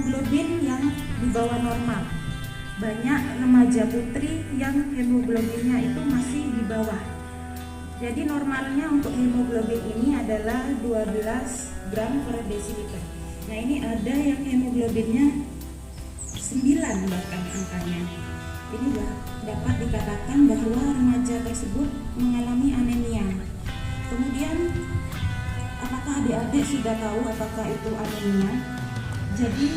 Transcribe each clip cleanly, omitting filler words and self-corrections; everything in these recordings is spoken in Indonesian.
hemoglobin yang di bawah normal. Banyak remaja putri yang hemoglobinnya itu masih di bawah. Jadi normalnya untuk hemoglobin ini adalah 12 gram per desiliter. Nah, ini ada yang hemoglobinnya 9 bahkan angkanya. Ini dapat dikatakan bahwa remaja tersebut mengalami anemia. Kemudian, apakah adik-adik sudah tahu apakah itu anemia? Jadi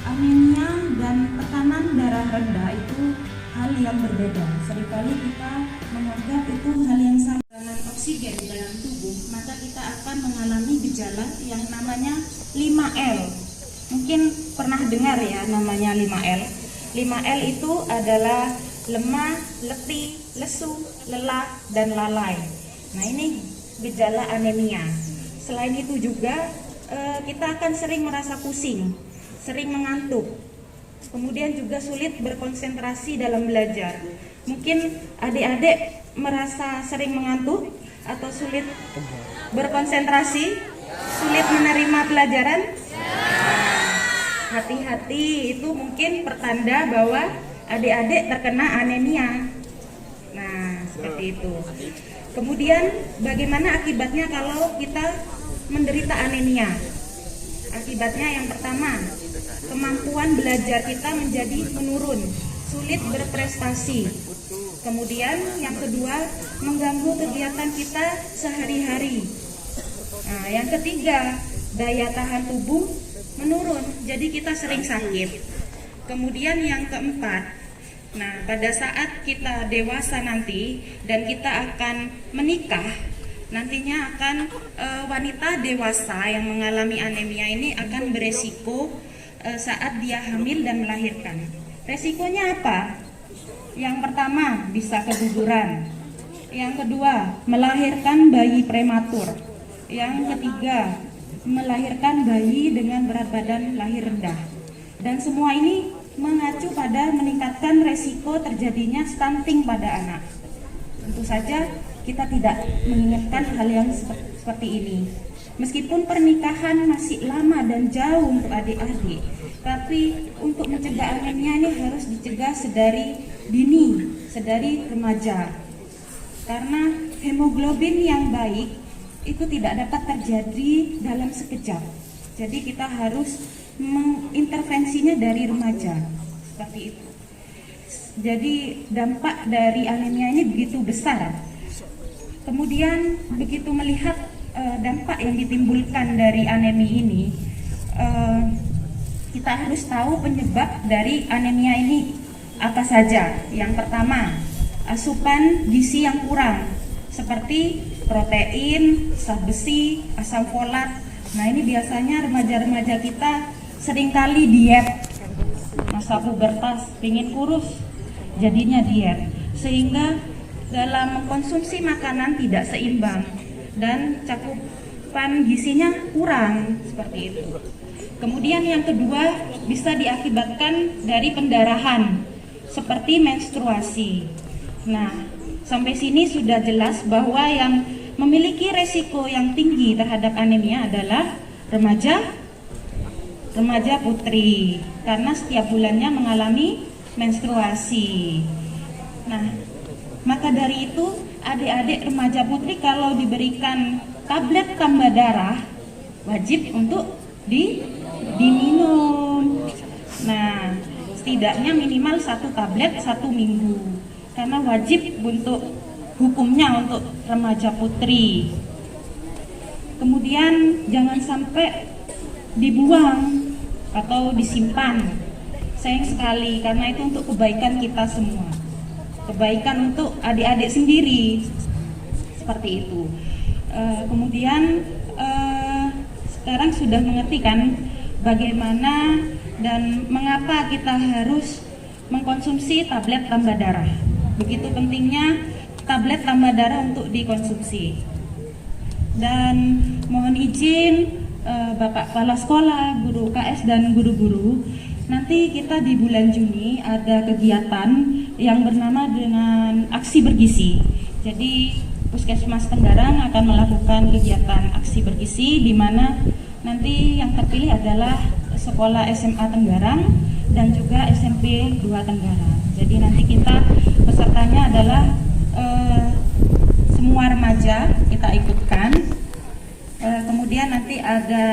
anemia dan tekanan darah rendah itu hal yang berbeda. Seringkali kita menganggap itu hal yang sama. Tekanan oksigen dalam tubuh, maka kita akan mengalami gejala yang namanya 5L. Mungkin pernah dengar ya namanya 5L. 5L itu adalah lemah, letih, lesu, lelah, dan lalai. Nah, ini gejala anemia. Selain itu juga kita akan sering merasa pusing, sering mengantuk, kemudian juga sulit berkonsentrasi dalam belajar. Mungkin adik-adik merasa sering mengantuk atau sulit berkonsentrasi, sulit menerima pelajaran. Hati-hati, itu mungkin pertanda bahwa adik-adik terkena anemia. Nah, seperti itu. Kemudian bagaimana akibatnya kalau kita menderita anemia? Akibatnya yang pertama, kemampuan belajar kita menjadi menurun, sulit berprestasi. Kemudian yang kedua, mengganggu kegiatan kita sehari-hari. Nah, yang ketiga, daya tahan tubuh menurun, jadi kita sering sakit. Kemudian yang keempat, nah pada saat kita dewasa nanti dan kita akan menikah, nantinya akan wanita dewasa yang mengalami anemia ini akan beresiko saat dia hamil dan melahirkan. Resikonya apa? Yang pertama, bisa keguguran. Yang kedua, melahirkan bayi prematur. Yang ketiga, melahirkan bayi dengan berat badan lahir rendah. Dan semua ini mengacu pada meningkatkan resiko terjadinya stunting pada anak. Tentu saja kita tidak menginginkan hal yang seperti ini. Meskipun pernikahan masih lama dan jauh untuk adik-adik, tapi untuk mencegah anemia ini harus dicegah sedari dini, sedari remaja. Karena hemoglobin yang baik itu tidak dapat terjadi dalam sekejap. Jadi kita harus mengintervensinya dari remaja, seperti itu. Jadi dampak dari anemia ini begitu besar. Kemudian begitu melihat dampak yang ditimbulkan dari anemia ini, kita harus tahu penyebab dari anemia ini apa saja. Yang pertama, asupan gizi yang kurang, seperti protein, zat besi, asam folat. Nah, ini biasanya remaja-remaja kita seringkali diet, masa pubertas, ingin kurus, jadinya diet, sehingga dalam mengkonsumsi makanan tidak seimbang dan cakupan gizinya kurang, seperti itu. Kemudian yang kedua, bisa diakibatkan dari pendarahan, seperti menstruasi. Nah, sampai sini sudah jelas bahwa yang memiliki resiko yang tinggi terhadap anemia adalah remaja putri, karena setiap bulannya mengalami menstruasi. Nah, maka dari itu adik-adik remaja putri kalau diberikan tablet tambah darah wajib untuk diminum. Nah, setidaknya minimal 1 tablet 1 minggu, karena wajib untuk hukumnya untuk remaja putri. Kemudian jangan sampai dibuang atau disimpan. Sayang sekali, karena itu untuk kebaikan kita semua, kebaikan untuk adik-adik sendiri, seperti itu. Kemudian sekarang sudah mengerti kan bagaimana dan mengapa kita harus mengkonsumsi tablet tambah darah. Begitu pentingnya tablet tambah darah untuk dikonsumsi. Dan mohon izin Bapak Kepala Sekolah, guru UKS dan guru-guru, nanti kita di bulan Juni ada kegiatan yang bernama dengan aksi bergizi. Jadi Puskesmas Tenggarang akan melakukan kegiatan aksi bergizi, di mana nanti yang terpilih adalah sekolah SMA Tenggarang dan juga SMP 2 Tenggarang. Jadi nanti kita pesertanya adalah semua remaja kita ikutkan. Kemudian nanti ada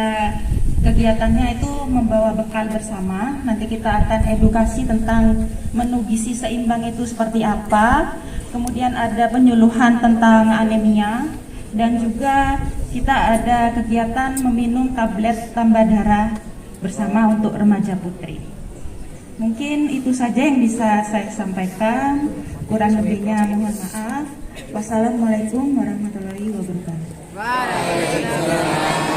kegiatannya itu membawa bekal bersama. Nanti kita akan edukasi tentang menu gizi seimbang itu seperti apa. Kemudian ada penyuluhan tentang anemia dan juga kita ada kegiatan meminum tablet tambah darah bersama untuk remaja putri. Mungkin itu saja yang bisa saya sampaikan. Kurang lebihnya mohon maaf. Wassalamualaikum warahmatullahi wabarakatuh. Waalaikumsalam.